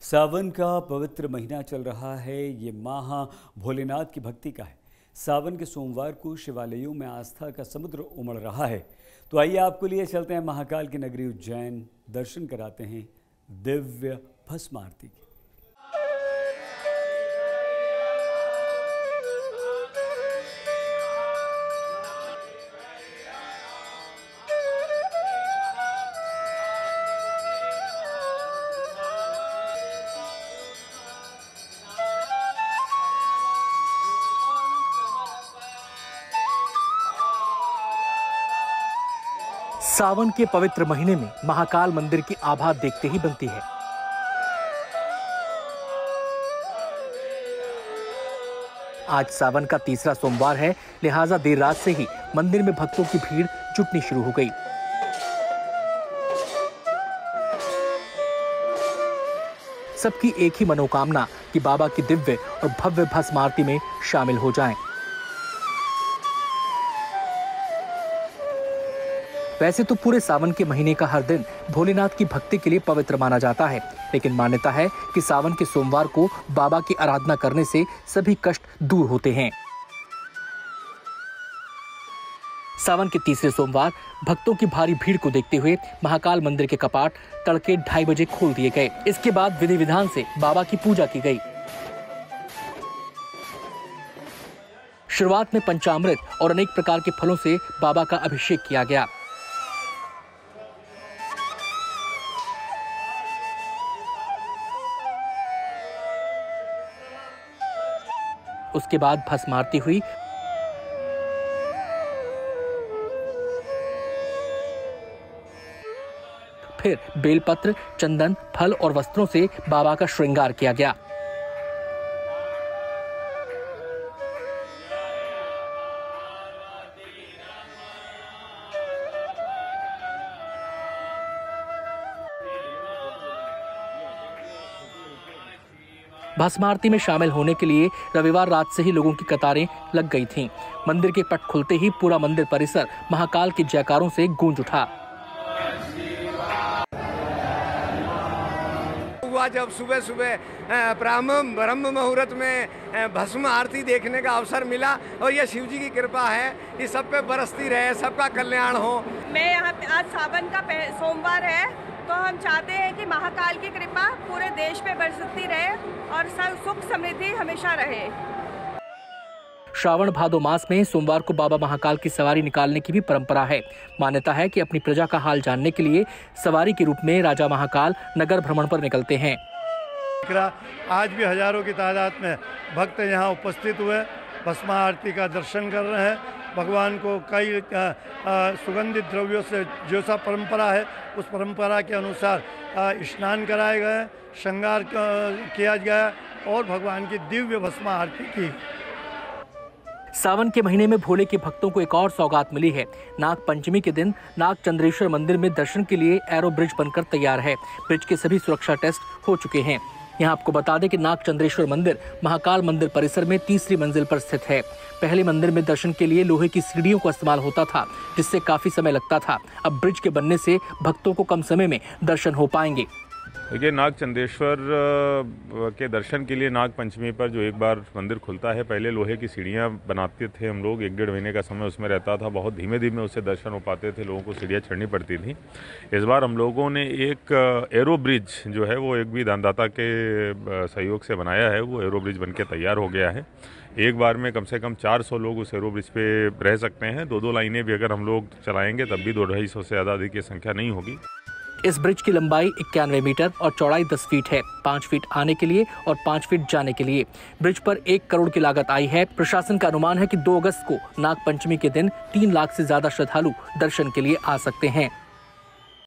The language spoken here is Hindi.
सावन का पवित्र महीना चल रहा है। ये माह भोलेनाथ की भक्ति का है। सावन के सोमवार को शिवालयों में आस्था का समुद्र उमड़ रहा है। तो आइए आपको लिए चलते हैं महाकाल की नगरी उज्जैन, दर्शन कराते हैं दिव्य भस्म आरती की। सावन के पवित्र महीने में महाकाल मंदिर की आभा देखते ही बनती है। आज सावन का तीसरा सोमवार है, लिहाजा देर रात से ही मंदिर में भक्तों की भीड़ जुटनी शुरू हो गई। सबकी एक ही मनोकामना कि बाबा की दिव्य और भव्य भस्म आरती में शामिल हो जाएं। वैसे तो पूरे सावन के महीने का हर दिन भोलेनाथ की भक्ति के लिए पवित्र माना जाता है, लेकिन मान्यता है कि सावन के सोमवार को बाबा की आराधना करने से सभी कष्ट दूर होते हैं। सावन के तीसरे सोमवार भक्तों की भारी भीड़ को देखते हुए महाकाल मंदिर के कपाट तड़के 2:30 बजे खोल दिए गए। इसके बाद विधि विधान से बाबा की पूजा की गई। शुरुआत में पंचामृत और अनेक प्रकार के फलों से बाबा का अभिषेक किया गया। उसके बाद भस्म आरती हुई। फिर बेलपत्र, चंदन, फल और वस्त्रों से बाबा का श्रृंगार किया गया। भस्म आरती में शामिल होने के लिए रविवार रात से ही लोगों की कतारें लग गई थीं। मंदिर के पट खुलते ही पूरा मंदिर परिसर महाकाल के जयकारों से गूंज उठा। जब सुबह सुबह ब्रह्म मुहूर्त में भस्म आरती देखने का अवसर मिला और यह शिव जी की कृपा है कि सब पे बरसती रहे, सबका कल्याण हो। मैं यहाँ पे आज सावन का सोमवार है, तो हम चाहते हैं कि महाकाल की कृपा पूरे देश पे बरसती रहे और सुख समृद्धि हमेशा रहे। श्रावण भादो मास में सोमवार को बाबा महाकाल की सवारी निकालने की भी परंपरा है। मान्यता है कि अपनी प्रजा का हाल जानने के लिए सवारी के रूप में राजा महाकाल नगर भ्रमण पर निकलते हैं। आज भी हजारों की तादाद में भक्त यहाँ उपस्थित हुए, भस्म आरती का दर्शन कर रहे हैं। भगवान को कई सुगंधित द्रव्यों से जो सा परंपरा है, उस परंपरा के अनुसार स्नान कराए गए, श्रृंगार किया गया और भगवान की दिव्य भस्म आरती की। सावन के महीने में भोले के भक्तों को एक और सौगात मिली है। नाग पंचमी के दिन नाग चंद्रेश्वर मंदिर में दर्शन के लिए एरो ब्रिज बनकर तैयार है। ब्रिज के सभी सुरक्षा टेस्ट हो चुके हैं। यहाँ आपको बता दें कि नाग चंद्रेश्वर मंदिर महाकाल मंदिर परिसर में तीसरी मंजिल पर स्थित है। पहले मंदिर में दर्शन के लिए लोहे की सीढ़ियों का इस्तेमाल होता था, जिससे काफी समय लगता था। अब ब्रिज के बनने से भक्तों को कम समय में दर्शन हो पाएंगे। देखिए, नाग चंद्रेश्वर के दर्शन के लिए नाग पंचमी पर जो एक बार मंदिर खुलता है, पहले लोहे की सीढ़ियाँ बनाते थे हम लोग। 1-1.5 महीने का समय उसमें रहता था। बहुत धीमे धीमे उससे दर्शन हो पाते थे, लोगों को सीढ़ियाँ चढ़नी पड़ती थी। इस बार हम लोगों ने एक एरो ब्रिज जो है वो एक भी दानदाता के सहयोग से बनाया है। वो एरो ब्रिज बन के तैयार हो गया है। एक बार में कम से कम 400 लोग उस एरो ब्रिज पे रह सकते हैं। 2-2 लाइनें भी अगर हम लोग चलाएंगे तब भी 200-250 से ज़्यादा अधिक की संख्या नहीं होगी। इस ब्रिज की लंबाई 91 मीटर और चौड़ाई 10 फीट है। 5 फीट आने के लिए और 5 फीट जाने के लिए। ब्रिज पर 1 करोड़ की लागत आई है। प्रशासन का अनुमान है कि 2 अगस्त को नाग पंचमी के दिन 3 लाख से ज्यादा श्रद्धालु दर्शन के लिए आ सकते हैं।